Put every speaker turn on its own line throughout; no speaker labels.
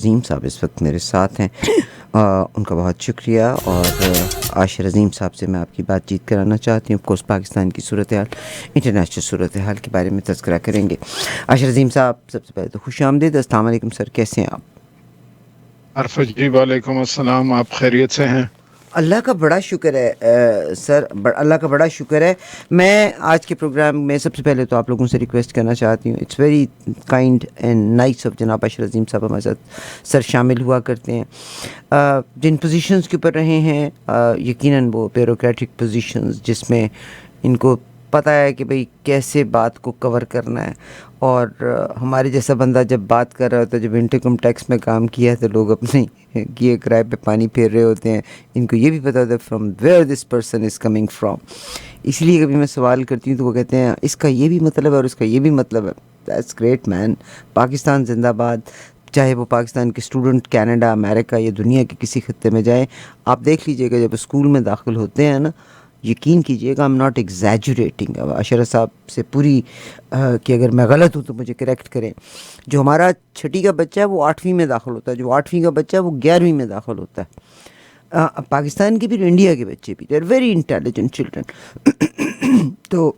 عظیم صاحب اس وقت میرے ساتھ ہیں، ان کا بہت شکریہ، اور عاشر عظیم صاحب سے میں آپ کی بات چیت کرانا چاہتی ہوں. آف کورس پاکستان کی صورتحال، انٹرنیشنل صورتحال کے بارے میں تذکرہ کریں گے. عاشر عظیم صاحب، سب سے پہلے تو خوش آمدید. السلام علیکم سر، کیسے ہیں آپ؟
عرفت جی وعلیکم السلام، آپ خیریت سے ہیں؟
اللہ کا بڑا شکر ہے سر، اللہ کا بڑا شکر ہے. میں آج کے پروگرام میں سب سے پہلے تو آپ لوگوں سے ریکویسٹ کرنا چاہتی ہوں، it's very kind and nice of جناب عاشر عظیم صاحب ہمارے ساتھ سر شامل ہوا کرتے ہیں. جن پوزیشنز کے اوپر رہے ہیں، یقیناً وہ بیوروکریٹک پوزیشنز جس میں ان کو پتہ ہے کہ بھئی کیسے بات کو کور کرنا ہے، اور ہمارے جیسا بندہ جب بات کر رہا ہوتا ہے، جب انکم ٹیکس میں کام کیا ہے تو لوگ اپنے کیے کرائے پہ پانی پھیر رہے ہوتے ہیں. ان کو یہ بھی پتہ ہوتا ہے from where this person is coming from. اس لیے کبھی میں سوال کرتی ہوں تو وہ کہتے ہیں اس کا یہ بھی مطلب ہے اور اس کا یہ بھی مطلب ہے. That's great man. پاکستان زندہ باد. چاہے وہ پاکستان کے اسٹوڈنٹ کینیڈا، امریکہ یا دنیا کے کسی خطے میں جائیں، آپ دیکھ لیجئے گا جب اسکول میں داخل ہوتے ہیں نا، یقین کیجئے گا، I'm not exaggerating. عاشرہ صاحب سے پوری کہ اگر میں غلط ہوں تو مجھے کریکٹ کریں. جو ہمارا چھٹی کا بچہ ہے وہ 8ویں میں داخل ہوتا ہے، جو 8ویں کا بچہ ہے وہ 11ویں میں داخل ہوتا ہے. پاکستان کے بھی، انڈیا کے بچے بھی، they are very intelligent children. تو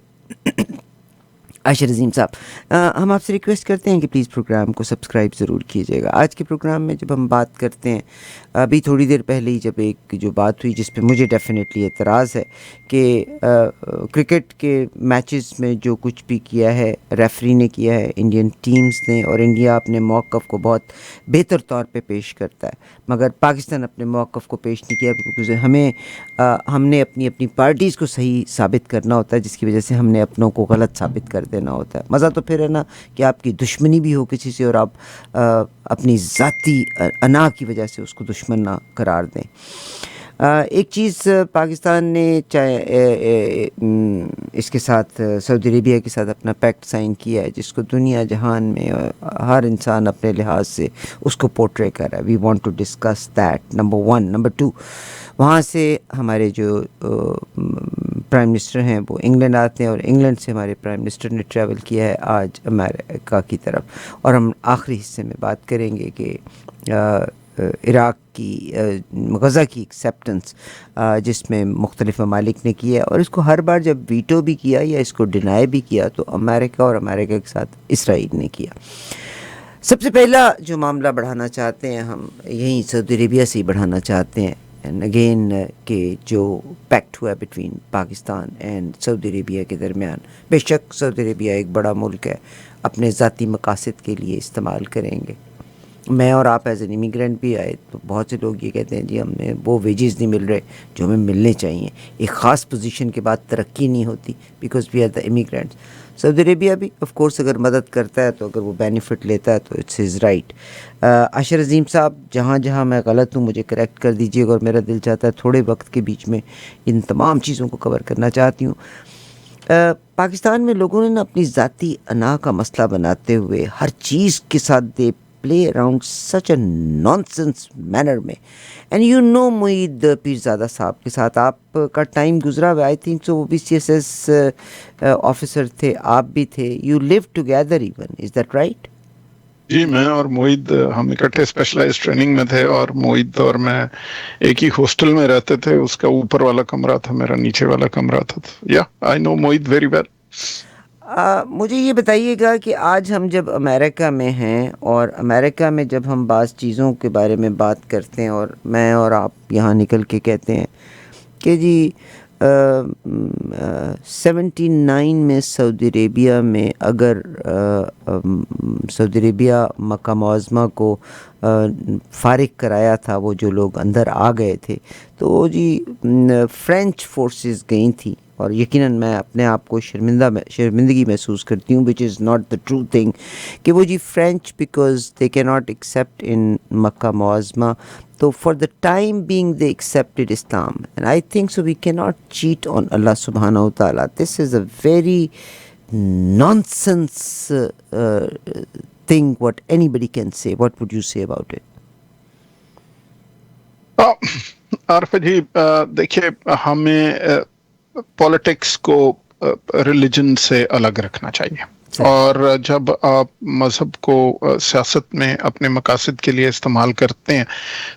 عاشر عظیم صاحب، ہم آپ سے ریکویسٹ کرتے ہیں کہ پلیز پروگرام کو سبسکرائب ضرور کیجیے گا. آج کے پروگرام میں جب ہم بات کرتے ہیں، ابھی تھوڑی دیر پہلے ہی جب ایک جو بات ہوئی جس پہ مجھے ڈیفینیٹلی اعتراض ہے کہ کرکٹ کے میچز میں جو کچھ بھی کیا ہے ریفری نے کیا ہے، انڈین ٹیمز نے، اور انڈیا اپنے موقف کو بہت بہتر طور پہ پیش کرتا ہے، مگر پاکستان اپنے موقف کو پیش نہیں کیا، کیونکہ ہم نے اپنی پارٹیز کو صحیح ثابت کرنا ہوتا ہے، جس کی وجہ سے ہم نے اپنوں کو غلط ثابت کر دینا ہوتا ہے. مزہ تو پھر ہے نا کہ آپ کی دشمنی بھی ہو کسی سے اور آپ اپنی ذاتی انا کی وجہ سے اس کو دشمن نہ قرار دیں. ایک چیز پاکستان نے چاہے اس کے ساتھ سعودی عربیہ کے ساتھ اپنا پیکٹ سائن کیا ہے، جس کو دنیا جہان میں ہر انسان اپنے لحاظ سے اس کو پورٹرے کر رہا ہے. We want to discuss that, number 1. Number 2، وہاں سے ہمارے جو پرائم منسٹر ہیں وہ انگلینڈ آتے ہیں، اور انگلینڈ سے ہمارے پرائم منسٹر نے ٹریول کیا ہے آج امریکہ کی طرف. اور ہم آخری حصے میں بات کریں گے کہ عراق کی غزہ کی ایکسیپٹنس جس میں مختلف ممالک نے کیا ہے، اور اس کو ہر بار جب ویٹو بھی کیا یا اس کو ڈینائی بھی کیا تو امریکہ اور امریکہ کے ساتھ اسرائیل نے کیا. سب سے پہلا جو معاملہ بڑھانا چاہتے ہیں ہم یہیں سعودی عربیہ سے ہی بڑھانا چاہتے ہیں. اینڈ اگین کہ جو پیکٹ ہوا ہے بٹوین پاکستان اینڈ سعودی عربیہ کے درمیان، بے شک سعودی عربیہ ایک بڑا ملک ہے، اپنے ذاتی مقاصد کے لیے استعمال کریں گے. میں اور آپ ایز این امیگرینٹ بھی آئے تو بہت سے لوگ یہ کہتے ہیں جی ہمیں وہ ویجز نہیں مل رہے جو ہمیں ملنے چاہیے. ایک خاص پوزیشن کے بعد ترقی نہیں ہوتی، because we are the immigrants. سعودی عربیہ بھی آف کورس اگر مدد کرتا ہے تو اگر وہ بینیفٹ لیتا ہے تو اٹس ہز رائٹ. عاشر عظیم صاحب، جہاں جہاں میں غلط ہوں مجھے کریکٹ کر دیجیے گا، اور میرا دل چاہتا ہے تھوڑے وقت کے بیچ میں ان تمام چیزوں کو کور کرنا چاہتی ہوں. پاکستان میں لوگوں نے نا اپنی ذاتی انا کا مسئلہ بناتے ہوئے ہر چیز کے ساتھ they play around such a nonsense manner میں. And you know Moeed Pirzada صاحب کے ساتھ آپ کا ٹائم گزرا ہوا، آئی تھنک سو وہ بھی سی ایس ایس آفیسر تھے، آپ بھی تھے، you live together even, is that right?
جی، میں اور معید ہم اکٹھے اسپیشلائز ٹریننگ میں تھے، اور معید اور میں ایک ہی ہاسٹل میں رہتے تھے. اس کا اوپر والا کمرہ تھا، میرا نیچے والا کمرہ تھا. یا آئی نو معید ویری ویل.
مجھے یہ بتائیے گا کہ آج ہم جب امریکہ میں ہیں، اور امریکہ میں جب ہم بعض چیزوں کے بارے میں بات کرتے ہیں، اور میں اور آپ یہاں نکل کے کہتے ہیں کہ جی 79 میں سعودی عربیہ میں اگر سعودی عربیہ مکہ معظمہ کو فارغ کرایا تھا، وہ جو لوگ اندر آ گئے تھے تو جی فرینچ فورسز گئی تھیں، اور یقیناً میں اپنے آپ کو شرمندگی محسوس کرتی ہوں، which is not the true thing, کہ وہ جی فرینچ بیکاز دے کی ناٹ ایکسیپٹ ان مکہ معظمہ، تو for the time being they accepted Islam. And I think so we کی ناٹ چیٹ آن اللہ سبحانہ و تعالیٰ. This is a very nonsense thing what anybody can say. What would you say about it?
عارف جی، دیکھیے، ہمیں politics کو religion سے الگ رکھنا چاہیے. اور جب آپ مذہب کو سیاست میں اپنے مقاصد کے لیے استعمال کرتے ہیں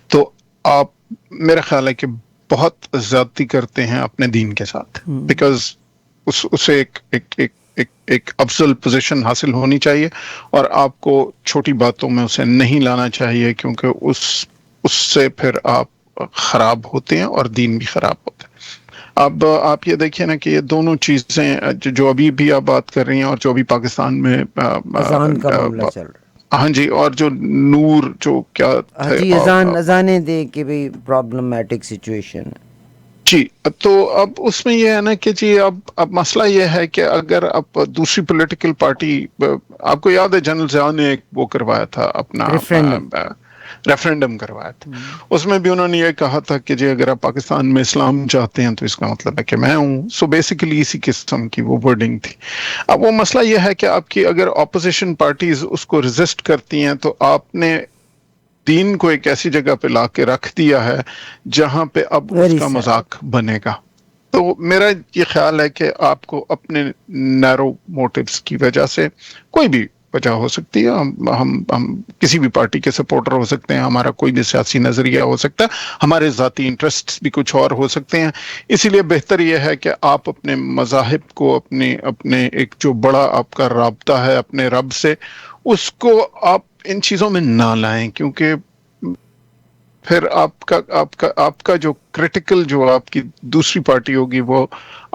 تو آپ میرا خیال ہے کہ بہت زیادتی کرتے ہیں اپنے دین کے ساتھ، بیکاز اسے ایک افضل پوزیشن حاصل ہونی چاہیے اور آپ کو چھوٹی باتوں میں اسے نہیں لانا چاہیے، کیونکہ اس سے پھر آپ خراب ہوتے ہیں اور دین بھی خراب ہوتا ہے۔ اب آپ یہ دیکھیں نا کہ یہ دونوں چیزیں جو ابھی بھی آپ بات کر رہی ہیں اور جو ابھی پاکستان میں
اذان کا معاملہ چل رہا ہے،
ہاں جی، اور جو نور جو کیا تھے،
جی اذانیں دے کہ بھئی پرابلمٹک سچویشن ہے
جی، تو اب اس میں یہ ہے نا کہ جی اب مسئلہ یہ ہے کہ اگر اب دوسری پولیٹیکل پارٹی، آپ کو یاد ہے جنرل ضیاء نے ایک وہ کروایا تھا اپنا
ریفرینڈم،
ریفرینڈم کروایا تھا، اس میں بھی انہوں نے یہ کہا تھا کہ جی اگر آپ پاکستان میں اسلام چاہتے ہیں تو اس کا مطلب ہے کہ میں ہوں، سو بیسیکلی اسی قسم کی وہ ورڈنگ تھی۔ اب وہ مسئلہ یہ ہے کہ آپ کی اگر اپوزیشن پارٹیز اس کو ریزسٹ کرتی ہیں تو آپ نے دین کو ایک ایسی جگہ پہ لا کے رکھ دیا ہے جہاں پہ اب اس کا مذاق بنے گا۔ تو میرا یہ خیال ہے کہ آپ کو اپنے نیرو موٹیوز کی وجہ سے، کوئی بھی وجہ ہو سکتی ہے، ہم کسی بھی پارٹی کے سپورٹر ہو سکتے ہیں، ہمارا کوئی بھی سیاسی نظریہ ہو سکتا ہے، ہمارے ذاتی انٹرسٹ بھی کچھ اور ہو سکتے ہیں، اسی لیے بہتر یہ ہے کہ آپ اپنے مذاہب کو، اپنے ایک جو بڑا آپ کا رابطہ ہے اپنے رب سے، اس کو آپ ان چیزوں میں نہ لائیں، کیونکہ پھر آپ کا جو کریٹیکل، جو آپ کی دوسری پارٹی ہوگی، وہ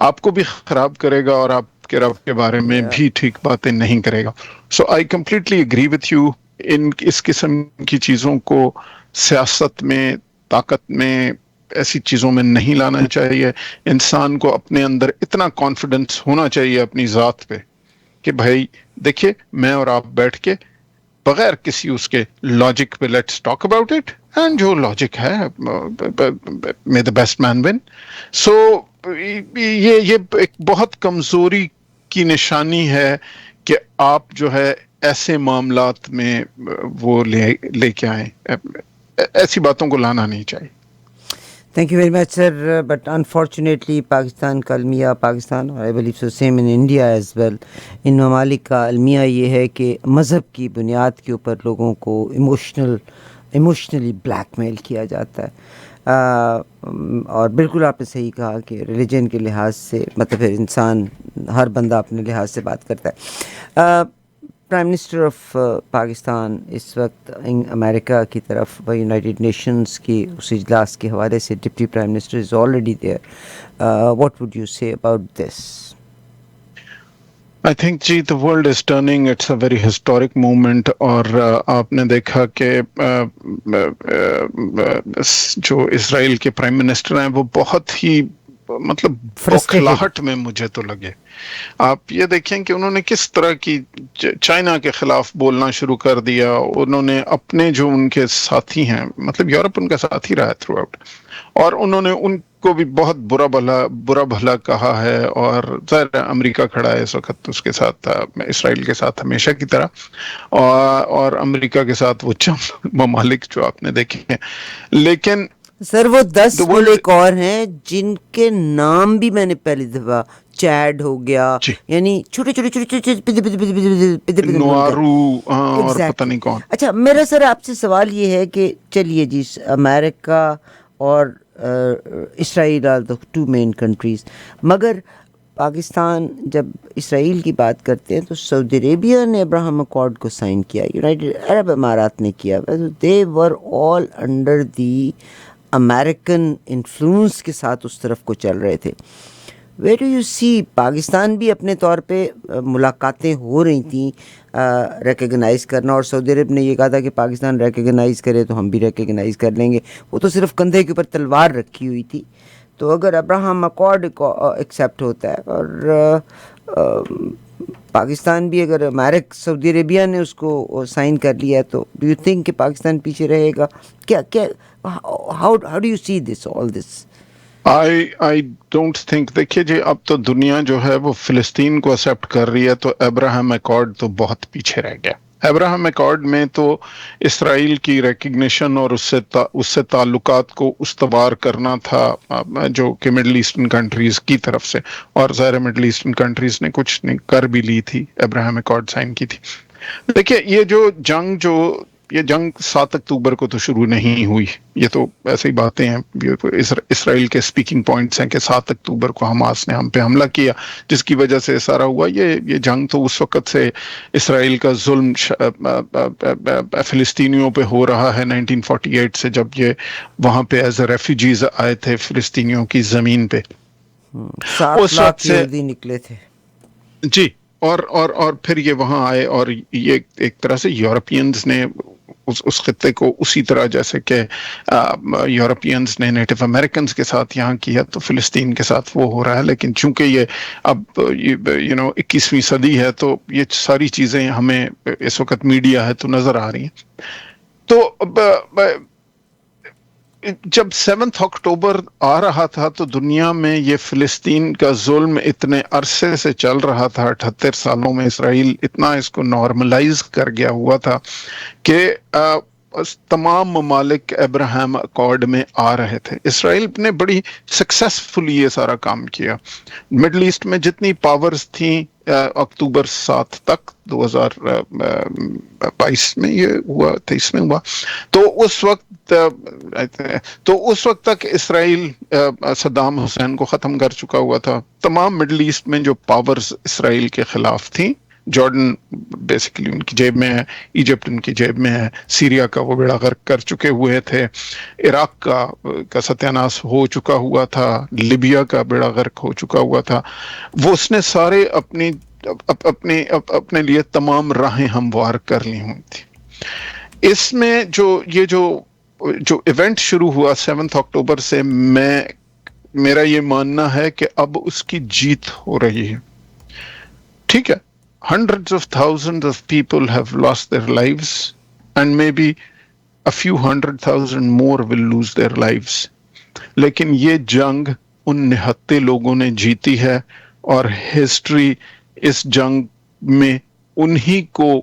آپ کو بھی خراب کرے گا اور آپ کے رب کے بارے میں بھی ٹھیک باتیں نہیں کرے گا۔ So I completely agree with you, اس قسم کی چیزوں کو سیاست میں، طاقت میں، ایسی چیزوں میں نہیں لانا چاہیے۔ انسان کو اپنے اندر اتنا کانفیڈنس ہونا چاہیے اپنی ذات پہ کہ بھائی دیکھیے، میں اور آپ بیٹھ کے بغیر کسی اس کے لاجک پہ let's talk about it, and جو لاجک ہے مے دا بیسٹ مین ون۔ سو یہ ایک بہت کمزوری کی نشانی ہے کہ آپ جو ہے ایسے معاملات میں وہ لے کے آئیں، ایسی باتوں کو لانا نہیں چاہیے۔
Thank you very much sir, but unfortunately Pakistan کا المیہ، پاکستان اور I believe so same in India as well, ان ممالک کا المیہ یہ ہے کہ مذہب کی بنیاد کے اوپر لوگوں کو ایموشنلی بلیک میل کیا جاتا ہے، اور بالکل آپ نے صحیح کہا کہ ریلیجن کے لحاظ سے، مطلب پھر انسان، ہر بندہ اپنے لحاظ سے بات کرتا ہے۔ پرائم منسٹر آف پاکستان اس وقت امریکہ کی طرف، یونائٹڈ نیشنز کی اس اجلاس کے حوالے سے deputy prime minister is already there, what would you say about this?
I think جی the world is turning, it's a very historic moment، اور آپ نے دیکھا کہ جو اسرائیل کے پرائم منسٹر ہیں وہ بہت ہی مطلب بوکھلاہٹ میں مجھے تو لگے۔ آپ یہ دیکھیں کہ انہوں نے کس طرح کی چائنا کے خلاف بولنا شروع کر دیا، انہوں نے اپنے جو ان کے ساتھی ہیں، مطلب یورپ ان کا ساتھی رہا ہے تھرو آؤٹ، اور انہوں نے ان کو بھی بہت برا بھلا کہا ہے، اور ظاہر امریکہ کھڑا ہے اس وقت اس کے ساتھ، اسرائیل کے ساتھ ہمیشہ کی طرح، اور امریکہ کے ساتھ وہ چند ممالک جو آپ نے دیکھے ہیں، لیکن
سر وہ 10 ملک اور ہیں جن کے نام بھی میں نے پہلی دفعہ، چیڈ ہو گیا، یعنی چھوٹے
نوارو اور پتہ نہیں کون۔
اچھا میرا سر آپ سے سوال یہ ہے کہ چلیے جی، امریکہ اور اسرائیل آر دا 2 مین کنٹریز، مگر پاکستان جب اسرائیل کی بات کرتے ہیں تو سعودی عربیہ نے ابراہم اکارڈ کو سائن کیا، یونائٹڈ عرب امارات نے کیا، دے ور آل انڈر دی امریکن انفلوئنس کے ساتھ اس طرف کو چل رہے تھے۔ ویئر ڈو یو سی پاکستان بھی اپنے طور پہ ملاقاتیں ہو رہی تھیں ریکگنائز کرنا، اور سعودی عرب نے یہ کہا تھا کہ پاکستان ریکگنائز کرے تو ہم بھی ریکگنائز کر لیں گے، وہ تو صرف کندھے کے اوپر تلوار رکھی ہوئی تھی۔ تو اگر ابراہم اکارڈ ایکسیپٹ ہوتا ہے اور پاکستان بھی، اگر سعودی عربیہ نے اس کو سائن کر لیا ہے، تو ڈو یو تھنک کہ پاکستان پیچھے رہے گا؟ کیا how do you see this all this?
I don't think, دیکھیے جی اب تو دنیا جو ہے وہ فلسطین کو ایکسیپٹ کر رہی ہے، تو ابراہم اکارڈ تو بہت پیچھے رہ گیا۔ ابراہم ایکارڈ میں تو اسرائیل کی ریکگنیشن اور اس سے تعلقات کو استوار کرنا تھا جو کہ مڈل ایسٹرن کنٹریز کی طرف سے، اور ظاہر مڈل ایسٹرن کنٹریز نے کچھ نہیں کر بھی لی تھی، ابراہم ایکارڈ سائن کی تھی. دیکھیے یہ جنگ 7 اکتوبر کو تو شروع نہیں ہوئی، یہ تو ایسے ہی باتیں ہیں، اسرائیل کے سپیکنگ پوائنٹس ہیں کہ 7 اکتوبر کو حماس نے ہم پہ حملہ کیا جس کی وجہ سے سارا ہوا. یہ جنگ تو اس وقت سے اسرائیل کا ظلم فلسطینیوں پہ ہو رہا ہے 1948 سے، جب یہ وہاں پہ ایز اے ریفیوجیز آئے تھے فلسطینیوں کی زمین پہ.
7
اس
لاکھ
وقت سے
یہودی نکلے تھے.
جی، اور پھر یہ وہاں آئے، اور یہ ایک طرح سے یورپینز نے اس خطے کو اسی طرح جیسے کہ یورپینز نے نیٹو امریکنز کے ساتھ یہاں کیا تو فلسطین کے ساتھ وہ ہو رہا ہے. لیکن چونکہ یہ اب 21ویں صدی ہے تو یہ ساری چیزیں ہمیں اس وقت میڈیا ہے تو نظر آ رہی ہیں. تو جب 7 اکتوبر آ رہا تھا تو دنیا میں یہ فلسطین کا ظلم اتنے عرصے سے چل رہا تھا، 78 سالوں میں اسرائیل اتنا اس کو نارملائز کر گیا ہوا تھا کہ تمام ممالک ابراہم اکارڈ میں آ رہے تھے. اسرائیل نے بڑی سکسیسفلی یہ سارا کام کیا. مڈل ایسٹ میں جتنی پاورز تھیں اکتوبر 7 تک 2022 میں یہ ہوا، 23 میں ہوا، تو اس وقت تک اسرائیل صدام حسین کو ختم کر چکا ہوا تھا. تمام مڈل ایسٹ میں جو پاورز اسرائیل کے خلاف تھیں، جارڈن بیسیکلی ان کی جیب میں ہے، ایجپٹ ان کی جیب میں ہے، سیریا کا وہ بیڑا غرق کر چکے ہوئے تھے، عراق کا ستیاناش ہو چکا ہوا تھا، لیبیا کا بیڑا غرق ہو چکا ہوا تھا. وہ اس نے سارے اپنے لیے تمام راہیں ہموار کر لی ہوئی تھی. اس میں جو ایونٹ شروع ہوا 7 اکتوبر سے، میرا یہ ماننا ہے کہ اب اس کی جیت ہو رہی ہے. ٹھیک ہے، hundreds of thousands of people have lost their lives and maybe a few 100,000 more will lose their lives. لیکن یہ جنگ ان نہتے لوگوں نے جیتی ہے، اور ہسٹری اس جنگ میں انہی کو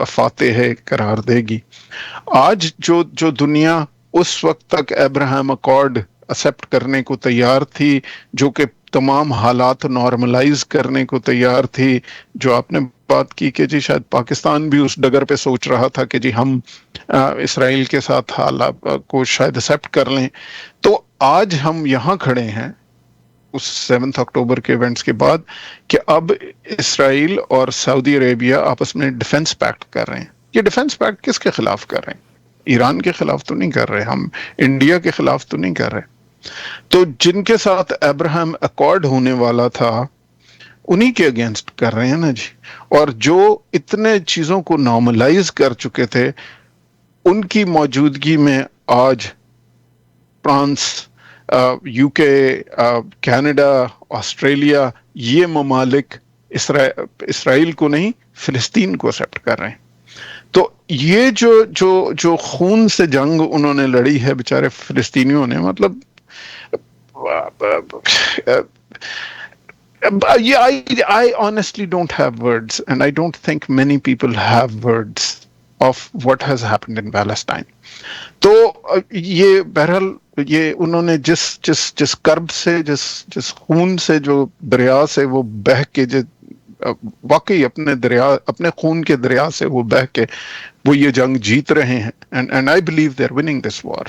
فاتح قرار دے گی. آج جو دنیا اس وقت تک ابراہم اکارڈ ایکسپٹ کرنے کو تیار تھی، جو کہ تمام حالات نارملائز کرنے کو تیار تھی، جو آپ نے بات کی کہ جی شاید پاکستان بھی اس ڈگر پہ سوچ رہا تھا کہ جی ہم اسرائیل کے ساتھ حالات کو شاید ایکسپٹ کر لیں، تو آج ہم یہاں کھڑے ہیں اس 7 اکتوبر کے ایونٹس کے بعد کہ اب اسرائیل اور سعودی عربیہ آپس میں ڈیفنس پیکٹ کر رہے ہیں. یہ ڈیفنس پیکٹ کس کے خلاف کر رہے ہیں؟ ایران کے خلاف تو نہیں کر رہے، ہم انڈیا کے خلاف تو نہیں کر رہے. تو جن کے ساتھ ابراہم اکارڈ ہونے والا تھا انہی کے اگینسٹ کر رہے ہیں نا جی. اور جو اتنے چیزوں کو نارملائز کر چکے تھے، ان کی موجودگی میں آج فرانس، یو کے، کینیڈا، آسٹریلیا، یہ ممالک اسرائیل کو نہیں فلسطین کو ایکسپٹ کر رہے ہیں. تو یہ جو خون سے جنگ انہوں نے لڑی ہے بیچارے فلسطینیوں نے، مطلب I honestly don't have words, and I don't think many people have words of what has happened in Palestine. تو یہ بہرحال یہ انہوں نے جس کرب سے، جس خون سے، جو دریا سے وہ بہہ کے، واقعی اپنے خون کے دریا سے وہ بہہ کے وہ یہ جنگ جیت رہے ہیں. and I believe they're winning this war.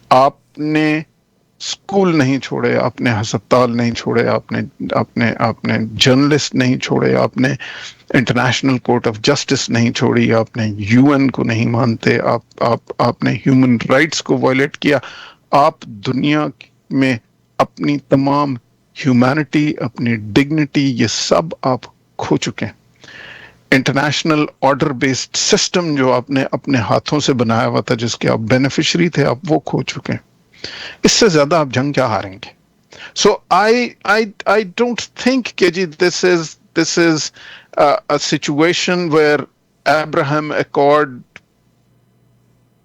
آپ نے اسکول نہیں چھوڑے، آپ نے ہسپتال نہیں چھوڑے، آپ نے جرنلسٹ نہیں چھوڑے، آپ نے انٹرنیشنل کورٹ آف جسٹس نہیں چھوڑی، آپ نے UN کو نہیں مانتے، آپ نے ہیومن رائٹس کو وائلیٹ کیا. آپ دنیا میں اپنی تمام ہیومینٹی، اپنی ڈگنیٹی، یہ سب آپ کھو چکے ہیں. انٹرنیشنل آرڈر بیسڈ سسٹم جو آپ نے اپنے ہاتھوں سے بنایا ہوا تھا، جس کے آپ بینیفیشری تھے، آپ وہ کھو چکے ہیں. اس سے زیادہ آپ جنگ کیا ہاریں گے؟ سو I don't think کہ جی this is a situation where Abraham Accord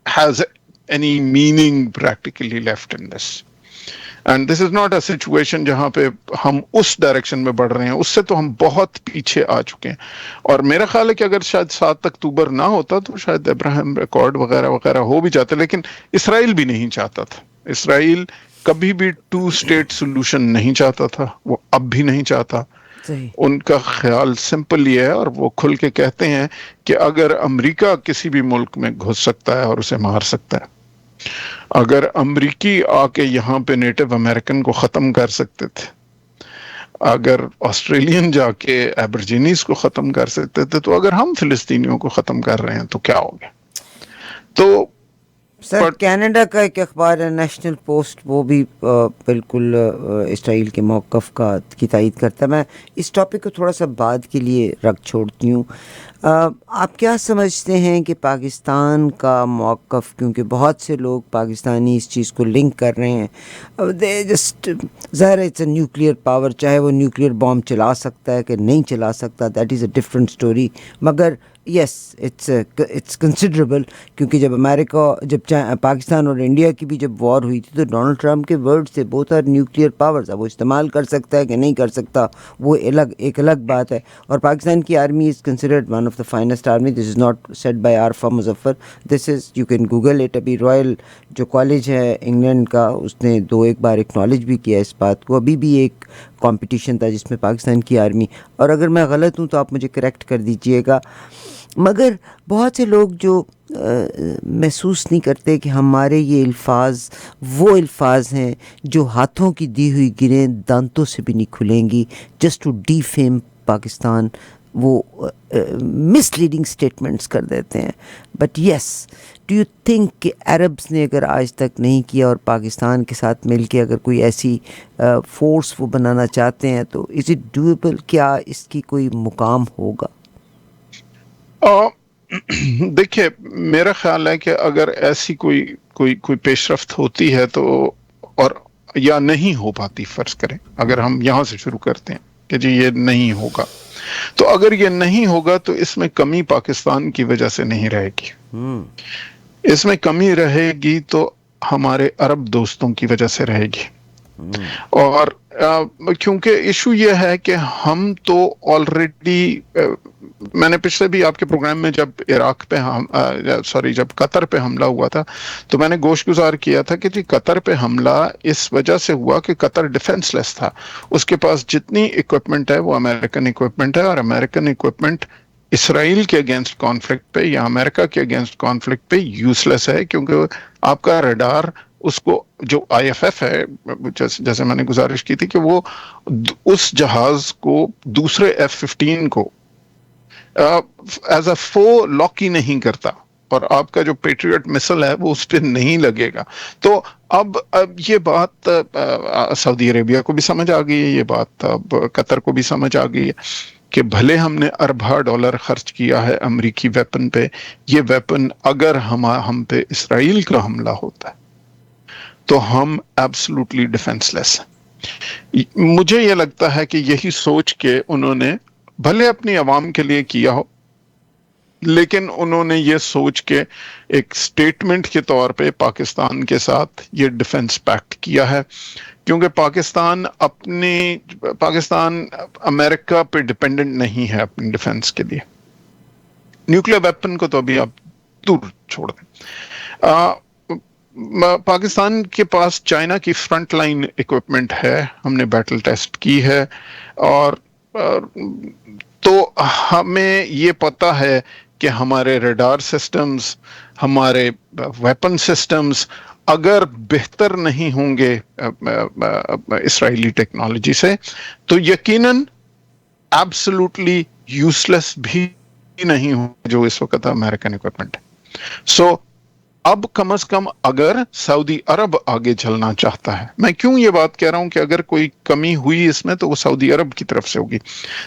has any meaning practically left in this. And this is not a situation جہاں پہ ہم اس ڈائریکشن میں بڑھ رہے ہیں, اس سے تو ہم بہت پیچھے آ چکے ہیں. اور میرا خیال ہے کہ اگر شاید 7 اکتوبر نہ ہوتا تو شاید ابراہیم ایکارڈ وغیرہ وغیرہ ہو بھی جاتے, لیکن اسرائیل بھی نہیں چاہتا تھا. اسرائیل کبھی بھی 2 اسٹیٹ سولوشن نہیں چاہتا تھا, وہ اب بھی نہیں چاہتا.
صحیح.
ان کا خیال سمپل یہ ہے, اور وہ کھل کے کہتے ہیں کہ اگر امریکہ کسی بھی ملک میں گھس سکتا ہے اور اسے مار سکتا ہے, اگر امریکی آ کے یہاں پہ نیٹو امریکن کو ختم کر سکتے تھے, اگر آسٹریلین جا کے ایبرجینیز کو ختم کر سکتے تھے, تو اگر ہم فلسطینیوں کو ختم کر رہے ہیں تو کیا ہو گیا. تو
سر کینیڈا کا ایک اخبار ہے نیشنل پوسٹ, وہ بھی بالکل اسرائیل کے موقف کی تائید کرتا ہے. میں اس ٹاپک کو تھوڑا سا بعد کے لیے رکھ چھوڑتی ہوں. آپ کیا سمجھتے ہیں کہ پاکستان کا موقف, کیونکہ بہت سے لوگ پاکستانی اس چیز کو لنک کر رہے ہیں, دے جسٹ ظاہر ہے اٹس اے نیوکلیئر پاور, چاہے وہ نیوکلیئر بام چلا سکتا ہے کہ نہیں چلا سکتا, that is a different story, مگر یس اٹس کنسیڈریبل, کیونکہ جب امریکہ, جب پاکستان اور انڈیا کی بھی جب وار ہوئی تھی تو ڈونلڈ ٹرمپ کے ورڈ سے بوتھ آر نیوکلیئر پاورز, اب وہ استعمال کر سکتا ہے کہ نہیں کر سکتا وہ ایک الگ بات ہے. اور پاکستان کی army is considered one of the finest army, this is not said by Arifa Muzaffar, this is you can Google it. ابھی رائل جو کالج ہے انگلینڈ کا, اس نے 2-1 بار ایکنالج بھی کیا اس بات کو. ابھی بھی ایک کمپٹیشن تھا جس میں پاکستان کی آرمی, اور اگر میں غلط ہوں تو آپ مجھے کریکٹ کر دیجئے گا, مگر بہت سے لوگ جو محسوس نہیں کرتے کہ ہمارے یہ الفاظ وہ الفاظ ہیں جو ہاتھوں کی دی ہوئی گریں دانتوں سے بھی نہیں کھلیں گی, just to defame Pakistan, وہ مس لیڈنگ اسٹیٹمنٹس کر دیتے ہیں. But yes, do you think کہ عربس نے اگر آج تک نہیں کیا اور پاکستان کے ساتھ مل کے اگر کوئی ایسی فورس وہ بنانا چاہتے ہیں تو از اٹ ڈویبل, کیا اس کی کوئی مقام ہوگا؟
دیکھیے, میرا خیال ہے کہ اگر ایسی کوئی پیش رفت ہوتی ہے تو, اور یا نہیں ہو پاتی, فرض کریں اگر ہم یہاں سے شروع کرتے ہیں کہ جی یہ نہیں ہوگا, تو اگر یہ نہیں ہوگا تو اس میں کمی پاکستان کی وجہ سے نہیں رہے گی. اس میں کمی رہے گی تو ہمارے عرب دوستوں کی وجہ سے رہے گی. اور کیونکہ ایشو یہ ہے کہ ہم تو آلریڈی, میں نے پچھلے بھی آپ کے پروگرام میں جب عراق پہ جب قطر پہ حملہ ہوا تھا تو میں نے گوش گزار کیا تھا کہ جی قطر پہ حملہ اس وجہ سے ہوا کہ قطر ڈیفنس لیس تھا, اس کے پاس جتنی اکوپمنٹ ہے وہ امریکن اکوپمنٹ ہے, اور امریکن اکوپمنٹ اسرائیل کے اگینسٹ کانفلکٹ پہ یا امریکہ کے اگینسٹ کانفلکٹ پہ یوز لیس ہے, کیونکہ آپ کا ریڈار اس کو, جو آئی ایف ایف ہے, جیسے میں نے گزارش کی تھی کہ وہ اس جہاز کو دوسرے F-15 کو ایز اے فو لاک ہی نہیں کرتا, اور آپ کا جو پیٹریٹ مسل ہے وہ اس پہ نہیں لگے گا. تو اب یہ بات سعودی عربیہ کو بھی سمجھ آ گئی ہے, یہ بات اب قطر کو بھی سمجھ آ گئی ہے کہ بھلے ہم نے اربوں ڈالر خرچ کیا ہے امریکی ویپن پہ, یہ ویپن اگر ہم پہ اسرائیل کا حملہ ہوتا ہے تو ہم ایبسلوٹلی ڈیفنس لیس ہیں. مجھے یہ لگتا ہے کہ یہی سوچ کے انہوں نے بھلے اپنی عوام کے لیے کیا ہو, لیکن انہوں نے یہ سوچ کے ایک سٹیٹمنٹ کے طور پہ پاکستان کے ساتھ یہ ڈیفنس پیکٹ کیا ہے, کیونکہ پاکستان امریکہ پہ ڈیپینڈنٹ نہیں ہے اپنی ڈیفنس کے لیے. نیوکلیر ویپن کو تو ابھی آپ دور چھوڑ دیں. پاکستان کے پاس چائنا کی فرنٹ لائن ایکوپمنٹ ہے, ہم نے بیٹل ٹیسٹ کی ہے, اور تو ہمیں یہ پتہ ہے کہ ہمارے ریڈار سسٹمز, ہمارے ویپن سسٹمز اگر بہتر نہیں ہوں گے اسرائیلی ٹیکنالوجی سے تو یقیناً ایبسلوٹلی یوز لیس بھی نہیں ہوں جو اس وقت امریکن ایکوپمنٹ ہے. سو اب کم از کم اگر سعودی عرب آگے چلنا چاہتا ہے, میں کیوں یہ بات کہہ رہا ہوں کہ اگر کوئی کمی ہوئی اس میں تو وہ سعودی عرب کی طرف سے ہوگی.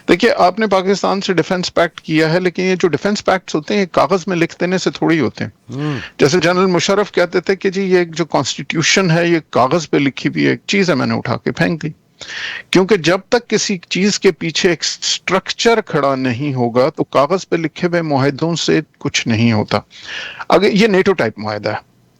دیکھیے, آپ نے پاکستان سے ڈیفنس پیکٹ کیا ہے, لیکن یہ جو ڈیفنس پیکٹس ہوتے ہیں یہ کاغذ میں لکھ دینے سے تھوڑی ہوتے ہیں. جیسے جنرل مشرف کہتے تھے کہ جی یہ جو کانسٹیٹیوشن ہے یہ کاغذ پہ لکھی ہوئی ایک چیز ہے, میں نے اٹھا کے پھینک دی. کیونکہ جب تک کسی چیز کے پیچھے ایک سٹرکچر کھڑا نہیں ہوگا تو کاغذ پہ لکھے ہوئے معاہدوں سے کچھ نہیں ہوتا. اگر یہ نیٹو ٹائپ معاہدہ ہے,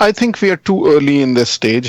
I think we are too early in this stage.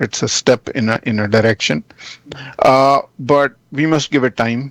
It's a step in a direction. But we must give it time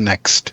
next.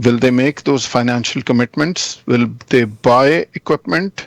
Will they make those financial commitments? Will they buy equipment?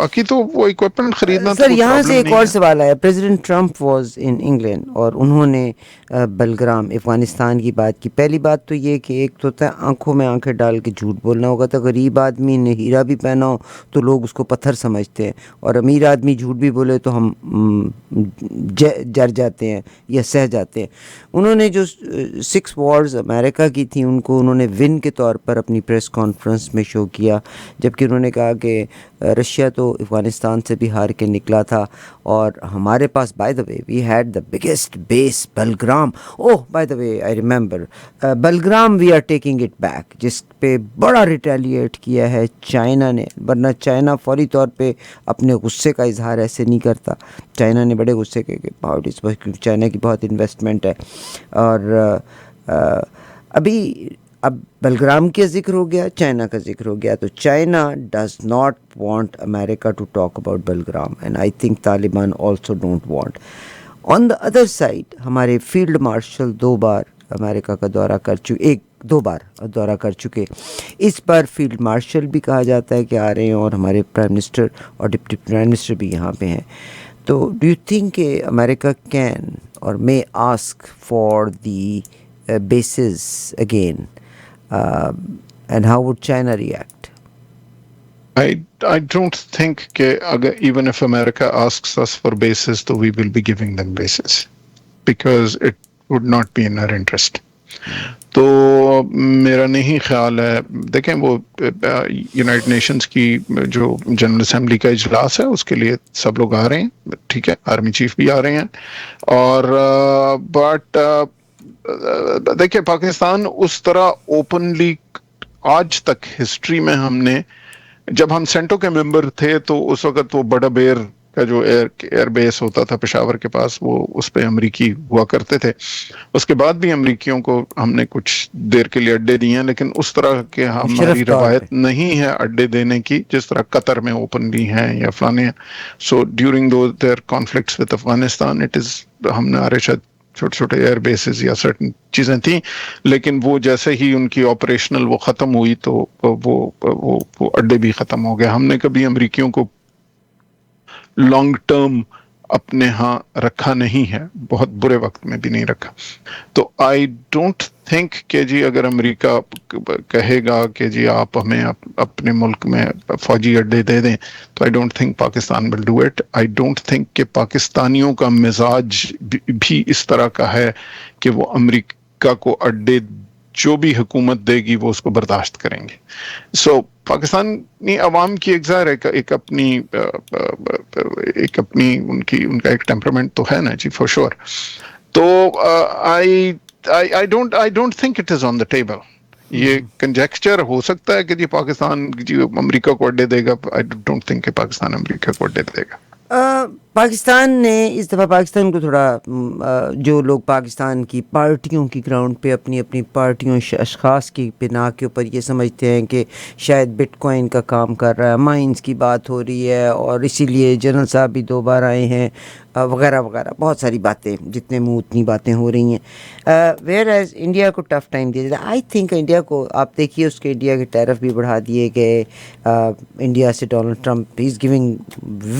باقی تو وہ equipment خریدنا تو
سر
کوئی
یہاں سے
problem
ایک
نہیں
اور
ہے.
سوال آیا. President Trump was in England اور انہوں نے بلگرام افغانستان کی بات کی. پہلی بات تو یہ کہ ایک تو ہوتا ہے آنکھوں میں آنکھیں ڈال کے جھوٹ بولنا ہوگا. تو غریب آدمی نے ہیرا بھی پہنا ہو تو لوگ اس کو پتھر سمجھتے ہیں, اور امیر آدمی جھوٹ بھی بولے تو ہم جر جاتے ہیں یا سہ جاتے ہیں. انہوں نے جو 6 وارز امریکہ کی تھیں ان کو انہوں نے ون کے طور پر اپنی پریس کانفرنس میں شو کیا, جبکہ انہوں نے کہا کہ رشیا تو افغانستان سے بھی ہار کے نکلا تھا, اور ہمارے پاس by the way we had the biggest base Bagram. Oh by the way I remember Bagram we are taking it back, جس پہ بڑا ریٹیلیٹ کیا ہے چائنا نے. ورنہ چائنا فوری طور پہ اپنے غصے کا اظہار ایسے نہیں کرتا. چائنا نے بڑے غصے کے کہ چائنا کی بہت انویسٹمنٹ ہے. اور ابھی اب بلگرام کا ذکر ہو گیا, چائنا کا ذکر ہو گیا, تو China does not want America to talk about Bagram, and I think Taliban also don't want. On the other side ہمارے فیلڈ مارشل 2 بار امریکہ کا دورہ کر چکے, 2 بار دورہ کر چکے. اس بار فیلڈ مارشل بھی کہا جاتا ہے کہ آ رہے ہیں, اور ہمارے پرائم منسٹر اور ڈپٹی پرائم منسٹر بھی یہاں پہ ہیں. تو ڈو یو تھنک کہ امریکہ can or may ask for the bases again, and how would China react?
I don't think کہ اگر even if America asks us for bases تو we will be giving them bases because it would not be in our interest. تو میرا نہیں خیال ہے. دیکھیں وہ یونائٹڈ نیشنز کی جو جنرل اسمبلی کا اجلاس ہے اس کے لیے سب لوگ آ رہے ہیں, ٹھیک ہے, آرمی چیف بھی آ رہے ہیں, اور بٹ دیکھیں پاکستان اس طرح اوپنلی آج تک ہسٹری میں ہم نے, جب ہم سینٹو کے ممبر تھے تو اس وقت وہ بڑا بیر کا جو ایئر بیس ہوتا تھا پشاور کے پاس, وہ اس پہ امریکی ہوا کرتے تھے. اس کے بعد بھی امریکیوں کو ہم نے کچھ دیر کے لیے اڈے دیے ہیں, لیکن اس طرح کے ہماری
شرف طور پہ
روایت نہیں ہے اڈے دینے کی جس طرح قطر میں اوپنلی ہیں یا فلانے ہیں. So during do their conflicts with Afghanistan it is, ہم نے آرے شاید چھوٹے چھوٹے ایئر بیسز یا سرٹن چیزیں تھیں, لیکن وہ جیسے ہی ان کی آپریشنل وہ ختم ہوئی تو وہ اڈے بھی ختم ہو گئے. ہم نے کبھی امریکیوں کو لانگ ٹرم اپنے ہاں رکھا نہیں ہے, بہت برے وقت میں بھی نہیں رکھا. تو آئی ڈونٹ تھنک کہ جی اگر امریکہ کہے گا کہ جی آپ ہمیں اپنے ملک میں فوجی اڈے دے دیں تو آئی don't think Pakistan will do it. I don't think کہ پاکستانیوں کا مزاج بھی اس طرح کا ہے کہ وہ امریکہ کو اڈے جو بھی حکومت دے گی وہ اس کو برداشت کریں گے. سو پاکستانی عوام کی ایک اپنی ان کا ایک ٹیمپرامنٹ تو ہے نا جی, فور شور. تو I don't think it is on the table. یہ کنجیکسچر ہو سکتا ہے کہ جی پاکستان جی امریکہ کو اڈے دے گا. I don't think کہ پاکستان امریکہ کو اڈے دے گا.
پاکستان نے اس دفعہ پاکستان کو تھوڑا جو لوگ پاکستان کی پارٹیوں کی گراؤنڈ پہ اپنی اپنی پارٹیوں اشخاص کی بنا کے اوپر یہ سمجھتے ہیں کہ شاید بٹ کوائن کا کام کر رہا ہے, مائنز کی بات ہو رہی ہے, اور اسی لیے جنرل صاحب بھی 2 بار آئے ہیں وغیرہ وغیرہ, بہت ساری باتیں, جتنے منہ اتنی باتیں ہو رہی ہیں. ویئر ایز انڈیا کو ٹف ٹائم دیا جاتا ہے. آئی تھنک انڈیا کو آپ دیکھیے اس کے انڈیا کے ٹیرف بھی بڑھا دیے گئے. انڈیا سے Donald Trump is giving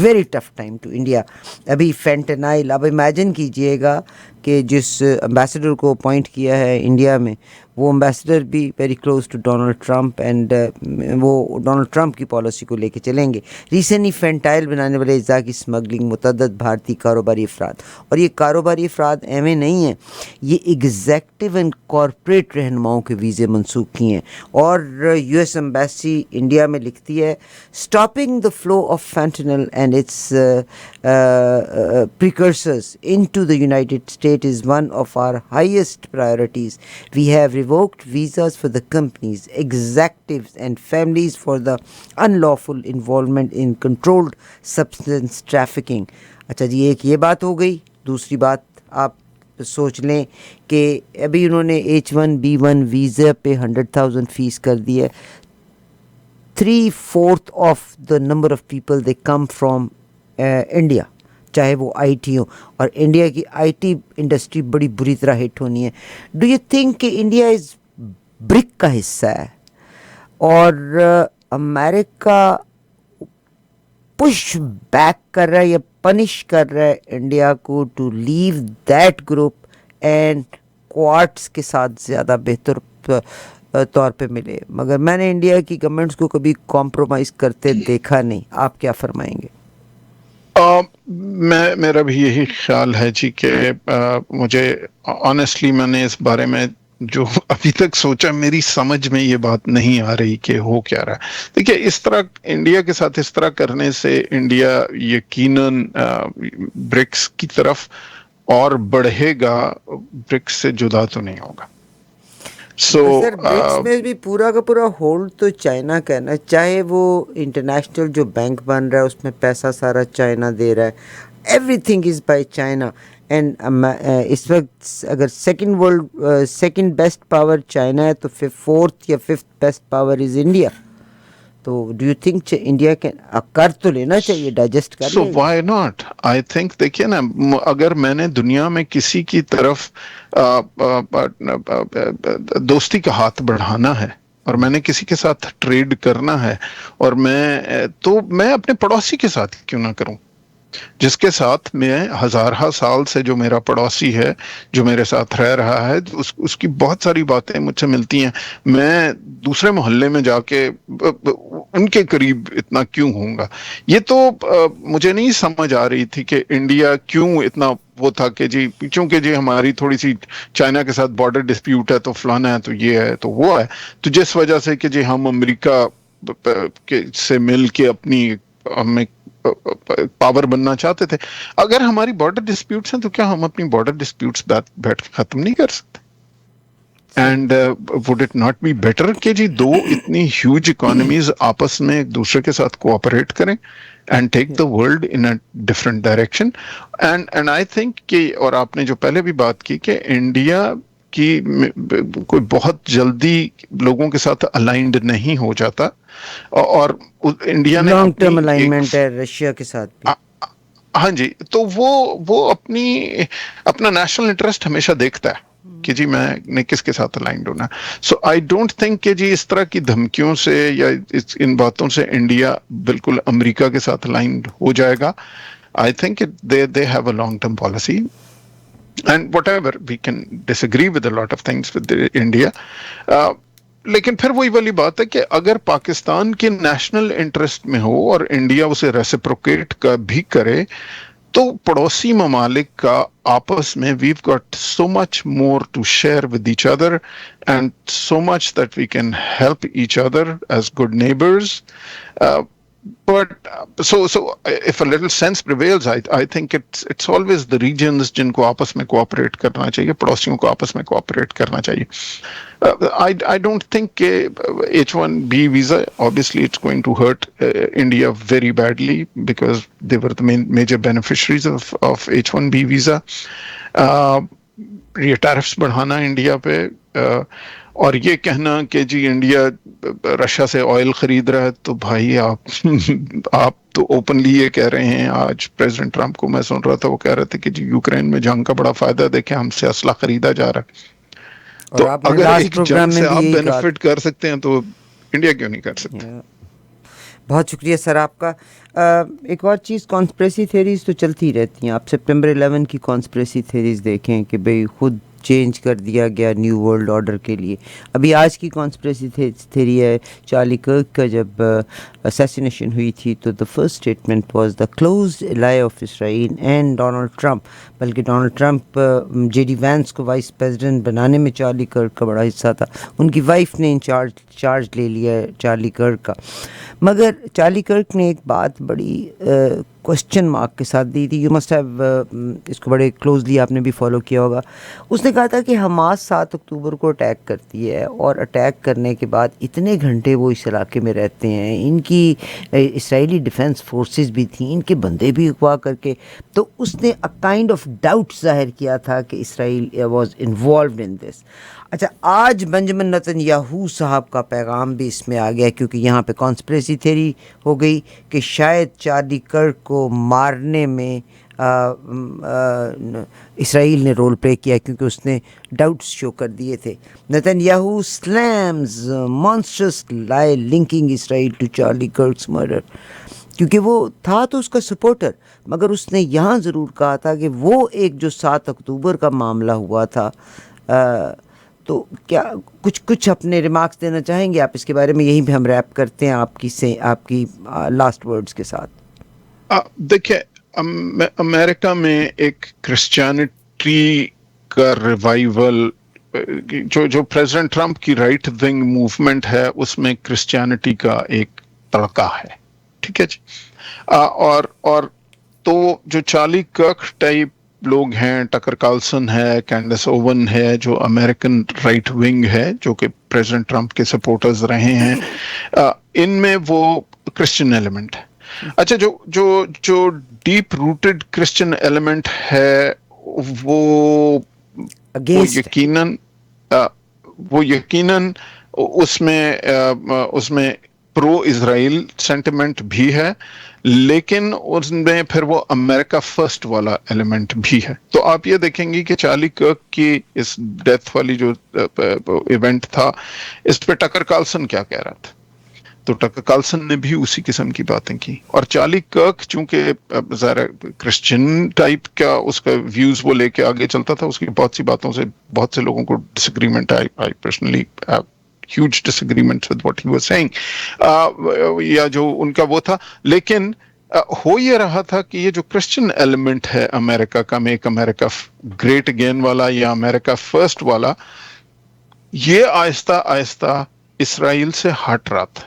very tough time to India. ابھی فینٹنائل, اب امیجن کیجئے گا کہ جس امبیسڈر کو اپوائنٹ کیا ہے انڈیا میں وہ امبیسڈر بھی very close to Donald Trump, and وہ ڈونلڈ ٹرمپ کی پالیسی کو لے کے چلیں گے. ریسنٹلی فینٹائل بنانے والے اجزاء کی اسمگلنگ متعدد بھارتی کاروباری افراد, اور یہ کاروباری افراد ایویں نہیں ہیں, یہ ایگزیکٹو اینڈ کارپوریٹ رہنماؤں کے ویزے منسوخ کیے ہیں. اور یو ایس ایمبیسی انڈیا میں لکھتی ہے stopping the flow of fentanyl and its precursors into the United States is one of our highest priorities. We have revoked visas for the companies, executives and families for the unlawful involvement in controlled substance trafficking. اچھا جی, ایک یہ بات ہو گئی. دوسری بات آپ سوچ لیں کہ ابھی انہوں نے H1B1 ویزا پہ 100,000 فیس کر دی ہے. 3/4 of the number of people they come from India, چاہے وہ آئی ٹی ہو, اور انڈیا کی آئی ٹی انڈسٹری بڑی بری طرح ہٹ ہونی ہے. ڈو یو تھنک کہ انڈیا از برک کا حصہ ہے اور امریکہ push back کر رہا ہے یا پنش کر رہا ہے انڈیا کو to leave that group and quartz کے ساتھ زیادہ بہتر طور پہ ملے. مگر میں نے انڈیا کی گورنمنٹس کو کبھی کمپرومائز کرتے دیکھا نہیں. آپ کیا فرمائیں گے؟
میرا بھی یہی خیال ہے جی کہ مجھے آنیسٹلی میں نے اس بارے میں جو ابھی تک سوچا میری سمجھ میں یہ بات نہیں آ رہی کہ ہو کیا رہا ہے. دیکھیے اس طرح انڈیا کے ساتھ اس طرح کرنے سے انڈیا یقیناً برکس کی طرف اور بڑھے گا, برکس سے جدا تو نہیں ہوگا.
سر برکس میں بھی پورا کا پورا ہولڈ تو چائنا کا ہے نا, چاہے وہ انٹرنیشنل جو بینک بن رہا ہے اس میں پیسہ سارا چائنا دے رہا ہے, everything is by China. And اس وقت اگر سیکنڈ بیسٹ پاور چائنا ہے تو فورتھ یا fifth best power is India. تو ڈو یو تھنک انڈیا کے کر تو لینا چاہیے, ڈائجسٹ کر
so why not. I think دیکھیے نا, اگر میں نے دنیا میں کسی کی طرف دوستی کا ہاتھ بڑھانا ہے اور میں نے کسی کے ساتھ ٹریڈ کرنا ہے اور میں اپنے پڑوسی کے ساتھ کیوں نہ کروں, جس کے ساتھ میں ہزارہ سال سے جو میرا پڑوسی ہے, جو میرے ساتھ رہ رہا ہے, اس کی بہت ساری باتیں مجھ سے ملتی ہیں. میں دوسرے محلے میں جا کے ان کے قریب اتنا کیوں ہوں گا؟ یہ تو مجھے نہیں سمجھ آ رہی تھی کہ انڈیا کیوں اتنا وہ تھا کہ جی چونکہ جی ہماری تھوڑی سی چائنا کے ساتھ بارڈر ڈسپیوٹ ہے تو فلانا ہے تو یہ ہے تو وہ ہے, تو جس وجہ سے کہ جی ہم امریکہ سے مل کے اپنی ہمیں پاور بننا چاہتے تھے. اگر ہماری بارڈر ڈسپیوٹس ہیں تو کیا ہم اپنی بارڈر ڈسپیوٹس بیٹھ کے ختم نہیں کر سکتے؟ And would it not be better کہ جی دو اتنی ہیوج اکانومیز آپس میں ایک دوسرے کے ساتھ کوآپریٹ کریں and take the world in a different direction. And I think کہ, اور آپ نے جو پہلے بھی بات کی کہ انڈیا کی کوئی بہت جلدی لوگوں کے ساتھ الائنڈ نہیں ہو جاتا, اور انڈیا نے
لانگ ٹرم الائنمنٹ ہے رشیا کے ساتھ بھی.
ہاں جی, تو وہ اپنا نیشنل انٹرسٹ ہمیشہ دیکھتا ہے کہ جی میں نے کس کے ساتھ الائنڈ ہونا. سو آئی ڈونٹ تھنک کہ جی اس طرح کی دھمکیوں سے یا ان باتوں سے انڈیا بالکل امریکہ کے ساتھ الائنڈ ہو جائے گا. I think they have a long term policy and whatever we can disagree with a lot of things with India, لیکن پھر وہی والی بات ہے کہ اگر پاکستان کے نیشنل انٹرسٹ میں ہو اور انڈیا اسے ریسپروکیٹ کا بھی کرے تو پڑوسی ممالک کا آپس میں we've got so much more to share with each other and so much that we can help each other as good neighbors. But so if a little sense prevails, I think it's always the regions جن کو آپس میں cooperate کرنا چاہیے, پڑوسیوں کو آپس میں کوآپریٹ کرنا چاہیے. I don't think H1B visa, obviously it's going to hurt India very badly because they were the major beneficiaries of H1B visa. یہ ٹیرفس بڑھانا انڈیا پہ, اور یہ کہنا کہ جی انڈیا رشیا سے آئل خرید رہا ہے, تو بھائی آپ تو اوپنلی یہ کہہ رہے ہیں. آج پریزیڈنٹ ٹرمپ کو میں سن رہا تھا, وہ کہہ رہے تھے کہ جی یوکرین میں جنگ کا بڑا فائدہ دیکھیں, ہم سے اسلحہ خریدا جا رہا ہے. تو اگر ایک جنگ سے آپ بینیفٹ کر سکتے ہیں تو انڈیا کیوں نہیں کر سکتے؟
بہت شکریہ سر آپ کا. ایک اور چیز, کانسپریسی تھیریز تو چلتی رہتی ہیں. آپ سپٹمبر 11 کی کانسپریسی تھیریز دیکھیں کہ بھئی خود چینج کر دیا گیا نیو ورلڈ آرڈر کے لیے. ابھی آج کی کانسپریسی تھیری ہے چارلی کرک کا, جب اسیسینیشن ہوئی تھی تو the first statement was the closed ally of Israel and Donald Trump. بلکہ Donald Trump J D Vance کو وائس پریزیڈنٹ بنانے میں چارلی کرک کا بڑا حصہ تھا. ان کی وائف نے چارج لے لیا چارلی کرک کا. مگر چارلی کرک نے ایک بات بڑی کوشچن مارک کے ساتھ دی تھی. یو مسٹ ہیو اس کو بڑے کلوزلی آپ نے بھی فالو کیا ہوگا. اس نے کہا تھا کہ حماس 7 اکتوبر کو اٹیک کرتی ہے, اور اٹیک کرنے کے بعد اتنے گھنٹے وہ اس علاقے میں رہتے ہیں, ان کی اسرائیلی ڈیفنس فورسز بھی تھیں, ان کے بندے بھی اغوا کر کے. تو اس نے اے کائنڈ آف ڈاؤٹ ظاہر کیا تھا کہ اسرائیل واز انوالوڈ ان دس. اچھا, آج بنجمن نتن یاہو صاحب کا پیغام بھی اس میں آ گیا, کیونکہ یہاں پہ کانسپریسی تھیری ہو گئی کہ شاید چارلی کرک کو مارنے میں اسرائیل نے رول پلے کیا, کیونکہ اس نے ڈاؤٹس شو کر دیے تھے. Nitin Yahoo slimes monsters lie linking Israel to Charlie Kirk's murder. کیونکہ وہ تھا تو اس کا سپورٹر، مگر اس نے یہاں ضرور کہا تھا کہ وہ ایک جو 7 اکتوبر کا معاملہ ہوا تھا، تو کیا کچھ اپنے ریمارکس دینا چاہیں گے آپ اس کے بارے میں؟ یہیں پہ ہم ریپ کرتے ہیں آپ کی لاسٹ ورڈز کے ساتھ.
دیکھیں، امریکہ میں ایک کرسچینٹی کا ریوائول، جو پریزیڈنٹ ٹرمپ کی رائٹ ونگ موومنٹ ہے اس میں کرسچینٹی کا ایک تڑکا ہے، ٹھیک ہے جی. اور تو جو چارلی کرک ٹائپ لوگ ہیں، ٹکر کارلسن ہے، کینڈس اوون ہے، جو امریکن رائٹ ونگ ہے، جو کہ پریزیڈنٹ ٹرمپ کے سپورٹرز رہے ہیں، ان میں وہ کرسچن ایلیمنٹ ہے. اچھا، جو ڈیپ روٹڈ کرسچن ایلیمنٹ ہے وہ یقیناً اس میں پرو اسرائیل سینٹیمنٹ بھی ہے، لیکن اس میں پھر وہ امریکہ فرسٹ والا ایلیمنٹ بھی ہے. تو آپ یہ دیکھیں گے کہ چارلی کرک کی اس ڈیتھ والی جو ایونٹ تھا، اس پہ ٹکر کارلسن کیا کہہ رہا تھا، تو ٹکر کارلسن نے بھی اسی قسم کی باتیں کی. اور چارلی کرک چونکہ ظاہر کرسچن ٹائپ کا اس کا ویوز وہ لے کے آگے چلتا تھا، اس کی بہت سی باتوں سے بہت سے لوگوں کو disagreement. I personally huge disagreements with what he was saying, یا جو ان کا وہ تھا. لیکن ہو یہ رہا تھا کہ یہ جو کرسچن ایلیمنٹ ہے امریکہ کا، میک امریکہ گریٹ اگین والا یا امریکہ فرسٹ والا، یہ آہستہ آہستہ اسرائیل سے ہٹ رہا تھا.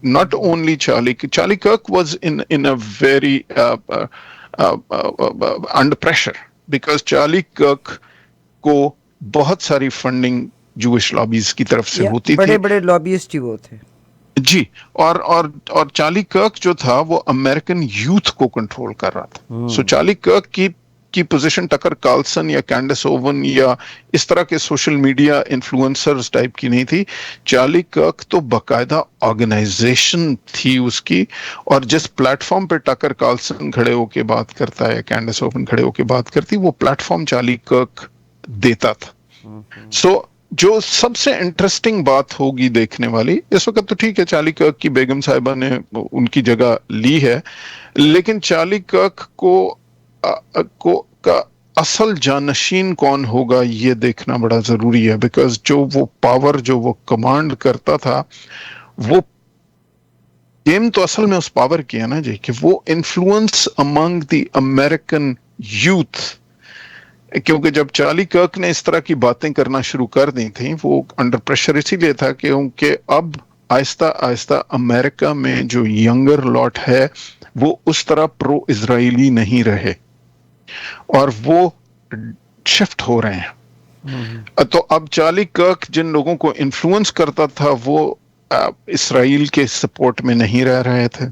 Not only Charlie Kirk was in a very under pressure, because Charlie Kirk کو بہت ساری فنڈنگ جوش لابیز کی طرف سے ہوتی تھی،
بڑے لابیسٹ ہی وہ تھے
جی. اور چارلی کرک جو تھا وہ امریکن یوتھ کو کنٹرول کر رہا تھا. سو چارلی کرک کی پوزیشن ٹکر کارلسن یا کینڈس اوون یا اس طرح کے سوشل میڈیا انفلوئنسرز ٹائپ کی نہیں تھی. چارلی کرک تو باقاعدہ آرگنائزیشن تھی اس کی، اور جس پلیٹ فارم پہ ٹکر کارلسن کھڑے ہو کے بات کرتا ہے، کینڈس اوون کھڑے ہو کے بات کرتی، وہ پلیٹ فارم چارلی کرک دیتا تھا. سو جو سب سے انٹرسٹنگ بات ہوگی دیکھنے والی اس وقت، تو ٹھیک ہے چارلی کرک کی بیگم صاحبہ نے ان کی جگہ لی ہے، لیکن چارلی کرک کا اصل جانشین کون ہوگا یہ دیکھنا بڑا ضروری ہے. بیکاز جو وہ پاور جو وہ کمانڈ کرتا تھا، وہ گیم تو اصل میں اس پاور کی ہے نا جی، کہ وہ انفلوئنس امنگ دی امریکن یوتھ. کیونکہ جب چارلی کرک نے اس طرح کی باتیں کرنا شروع کر دی تھیں، وہ انڈر پریشر اسی لیے تھا کہ اب آہستہ آہستہ امریکہ میں جو ینگر لاٹ ہے وہ اس طرح پرو اسرائیلی نہیں رہے، اور وہ شفٹ ہو رہے ہیں. تو اب چارلی کرک جن لوگوں کو انفلوئنس کرتا تھا وہ اسرائیل کے سپورٹ میں نہیں رہ رہے تھے،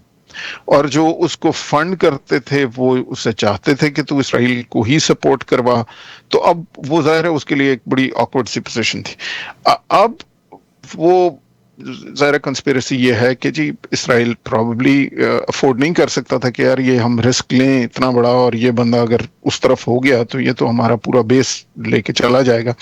اور جو اس کو فنڈ کرتے تھے وہ اسے چاہتے تھے کہ تو اسرائیل کو ہی سپورٹ کروا. تو اب وہ ظاہر ہے اس کے لیے ایک بڑی آکورڈ سی پوزیشن تھی. اب وہ ظاہر کنسپیرسی یہ ہے کہ جی اسرائیل پرابیبلی افورڈ نہیں کر سکتا تھا کہ یار یہ ہم رسک لیں اتنا بڑا، اور یہ بندہ اگر اس طرف ہو گیا تو یہ تو ہمارا پورا بیس لے کے چلا جائے گا.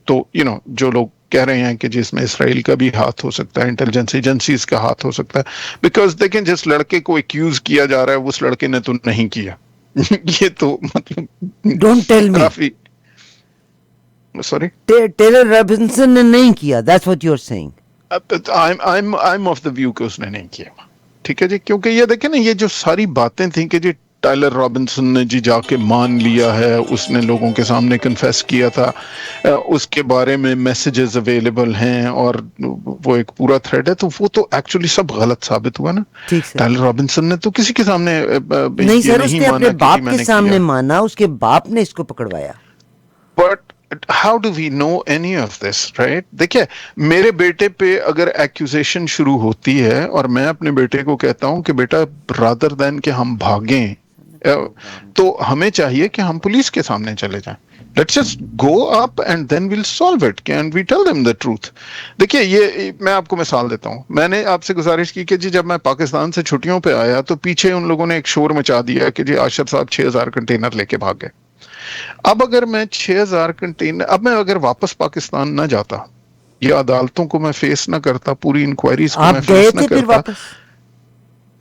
تو جو لوگ کہہ رہے ہیں کہ جس میں اسرائیل کا بھی ہاتھ ہو سکتا ہے، انٹیلیجنس ایجنسیز کا ہاتھ ہو سکتا ہے. بیکاز دیکھیں جس لڑکے کو ایکیوز کیا جا رہا ہے اس لڑکے نے تو نہیں کیا. یہ تو مطلب
ڈونٹ ٹیل می،
کافی سوری،
ٹیلر رابنسن نے نہیں کیا. That's what you are saying.
I'm of the view کہ اس نے نہیں کیا. ٹھیک ہے جی، کیونکہ یہ دیکھیں نا، یہ جو ساری باتیں تھیں کہ جی ٹائلر رابنسن نے جی جا کے مان لیا ہے، اس نے لوگوں کے سامنے کنفیس کیا تھا، اس کے بارے میں میسیجز اویلیبل ہیں اور وہ ایک پورا تھریڈ ہے، تو وہ تو ایکچولی سب غلط ثابت ہوا نا. ٹائلر رابنسن نے تو کسی کے سامنے
نہیں سر، اس نے اپنے باپ کے سامنے مانا، اس کے باپ نے اس کو پکڑوایا.
But how do we know any of this, right? دیکھیں میرے بیٹے پہ اگر ایکوزیشن شروع ہوتی ہے اور میں اپنے بیٹے کو کہتا ہوں کہ بیٹا rather than کہ ہم بھاگیں، تو ہمیں چاہیے کہ ہم پولیس کے سامنے چلے جائیں. Let's just go up and then we'll solve it and we tell them the truth. دیکھیے یہ میں آپ کو مثال دیتا ہوں. میں نے آپ سے گزارش کی کہ جی جب میں پاکستان سے چھٹیوں پہ آیا تو پیچھے ان لوگوں نے ایک شور مچا دیا کہ جی آشر صاحب 6000 کنٹینر لے کے بھاگ گئے. اب اگر میں 6000 کنٹینر، اب میں اگر واپس پاکستان نہ جاتا، یہ عدالتوں کو میں فیس نہ کرتا، پوری انکوائریز کو میں فیس نہ کرتا،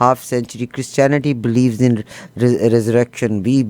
half century. Christianity believes in resurrection. We